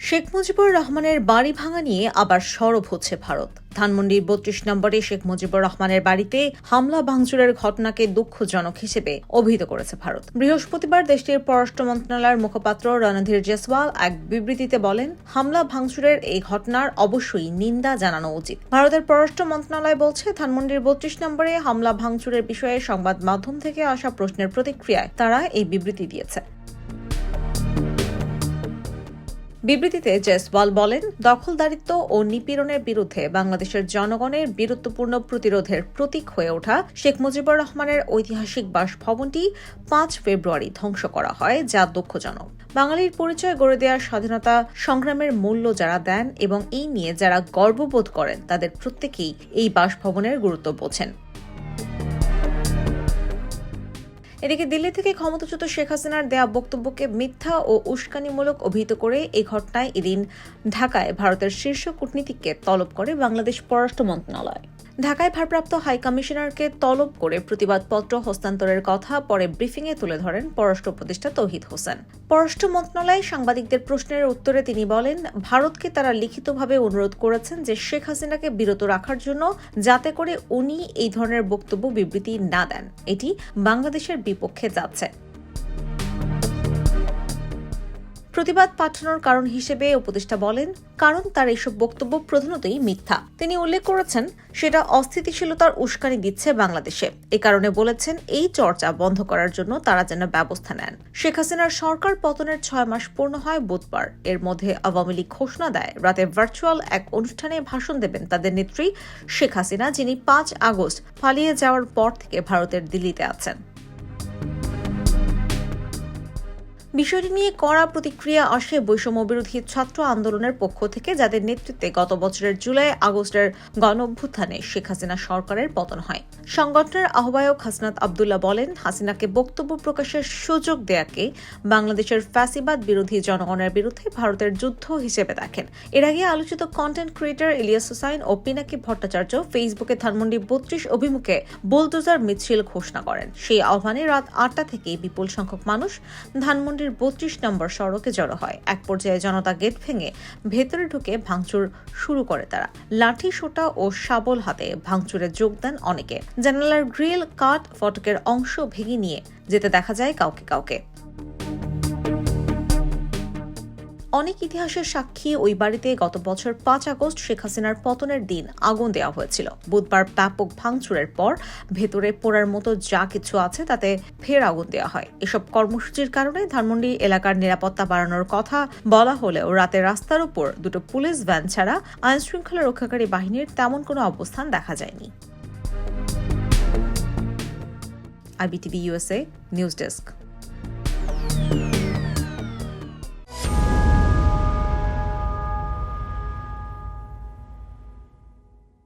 শেখ মুজিবুর রহমানের বাড়ি ভাঙা নিয়ে আবার সরব হচ্ছে ভারত। ধানমন্ডির ৩২ নম্বরে শেখ মুজিবুর রহমানের বাড়িতে হামলা ভাঙচুরের ঘটনাকে দুঃখজনক হিসেবে অভিহিত করেছে ভারত। বৃহস্পতিবার দেশটির পররাষ্ট্র মন্ত্রণালয়ের মুখপাত্র রণধীর জেসওয়াল এক বিবৃতিতে বলেন, হামলা ভাঙচুরের এই ঘটনার অবশ্যই নিন্দা জানানো উচিত। ভারতের পররাষ্ট্র মন্ত্রণালয় বলছে, ধানমন্ডির ৩২ নম্বরে হামলা ভাঙচুরের বিষয়ে সংবাদ মাধ্যম থেকে আসা প্রশ্নের প্রতিক্রিয়ায় তারা এই বিবৃতি দিয়েছে। বিবৃতিতে জেসওয়াল বলেন, দখলদারিত্ব ও নিপীড়নের বিরুদ্ধে বাংলাদেশের জনগণের বীরত্বপূর্ণ প্রতিরোধের প্রতীক হয়ে ওঠা শেখ মুজিবুর রহমানের ঐতিহাসিক বাসভবনটি ৫ ফেব্রুয়ারি ধ্বংস করা হয়, যা দুঃখজনক। বাঙালির পরিচয় গড়ে দেওয়ার স্বাধীনতা সংগ্রামের মূল্য যারা দেন এবং এই নিয়ে যারা গর্ববোধ করেন, তাদের প্রত্যেকেই এই বাসভবনের গুরুত্ব বোঝেন। এদিকে দিল্লি থেকে ক্ষমতাচ্যুত শেখ হাসিনার দেয়া বক্তব্যকে মিথ্যা ও উস্কানিমূলক অভিহিত করে এই ঘটনায় এদিন ঢাকায় ভারতের শীর্ষ কূটনীতিককে তলব করে বাংলাদেশ পররাষ্ট্র মন্ত্রণালয়। ঢাকায় ভারপ্রাপ্ত হাই কমিশনারকে তলব করে প্রতিবাদপত্র হস্তান্তরের কথা পরে ব্রিফিংয়ে তুলে ধরেন পররাষ্ট্র উপদেষ্টা তৌহিদ হোসেন। পররাষ্ট্র মন্ত্রণালয়ে সাংবাদিকদের প্রশ্নের উত্তরে তিনি বলেন, ভারতকে তারা লিখিতভাবে অনুরোধ করেছেন যে শেখ হাসিনাকে বিরত রাখার জন্য, যাতে করে উনি এই ধরনের বক্তব্য বিবৃতি না দেন। এটি বাংলাদেশের বিপক্ষে যাচ্ছে। প্রতিবাদ পাঠানোর কারণ হিসেবে উপদেষ্টা বলেন, কারণ তার এইসব বক্তব্য প্রধানতই মিথ্যা। তিনি উল্লেখ করেছেন, সেটা অস্থিতিশীলতার উস্কানি দিচ্ছে বাংলাদেশে। এ কারণে বলেছেন, এই চর্চা বন্ধ করার জন্য তারা যেন ব্যবস্থা নেন। শেখ হাসিনার সরকার পতনের ৬ মাস পূর্ণ হয় বুধবার। এর মধ্যে আওয়ামী লীগ ঘোষণা দেয় রাতে ভার্চুয়াল এক অনুষ্ঠানে ভাষণ দেবেন তাদের নেত্রী শেখ হাসিনা, যিনি ৫ আগস্ট পালিয়ে যাওয়ার পর থেকে ভারতের দিল্লিতে আছেন। বিষয়টি নিয়ে কড়া প্রতিক্রিয়া আসে বৈষম্য বিরোধী ছাত্র আন্দোলনের পক্ষ থেকে, যাদের নেতৃত্বে গত বছরের জুলাই আগস্টের গণঅভ্যুত্থানে শেখ হাসিনা সরকারের পতন হয়। সংগঠনের আহ্বায়ক হাসনাত আবদুল্লাহ বলেন, হাসিনাকে বক্তব্য প্রকাশের সুযোগ দেয়াকে বাংলাদেশের ফ্যাসিবাদ বিরোধী জনগণের বিরুদ্ধে ভারতের যুদ্ধ হিসেবে দেখেন। এর আগে আলোচিত কন্টেন্ট ক্রিয়েটর ইলিয়াস হোসাইন ও পিনাকি ভট্টাচার্য ফেসবুকে ধানমন্ডি ৩২ অভিমুখে বুলডোজার মিছিল ঘোষণা করেন। সেই আহ্বানে রাত ৮টা থেকে বিপুল সংখ্যক মানুষ ধানমন্ডির ৩২ নম্বর সড়কে জড়ো হয়। এক পর্যায়ে জনতা গেট ভেঙে ভেতরে ঢুকে ভাঙচুর শুরু করে তারা। লাঠি, সোঁটা ও শাবল হাতে ভাঙচুরে যোগ দেন অনেকে। জানালার গ্রিল, কাঠ, ফটকের অংশ ভেঙে নিয়ে যেতে দেখা যায় কাউকে কাউকে। অনেক ইতিহাসের সাক্ষী ওই বাড়িতে গত বছর ৫ আগস্ট শেখ হাসিনার পতনের দিন আগুন দেওয়া হয়েছিল। বুধবার ব্যাপক ভাঙচুরের পর ভেতরে পোড়ার মতো যা কিছু আছে তাতে ফের আগুন দেওয়া হয়। এসব কর্মসূচির কারণে ধানমন্ডি এলাকার নিরাপত্তা বাড়ানোর কথা বলা হলেও রাতে রাস্তার উপর দুটো পুলিশ ভ্যান ছাড়া আইনশৃঙ্খলা রক্ষাকারী বাহিনীর তেমন কোনো অবস্থান দেখা যায়নি। IBTV USA news desk.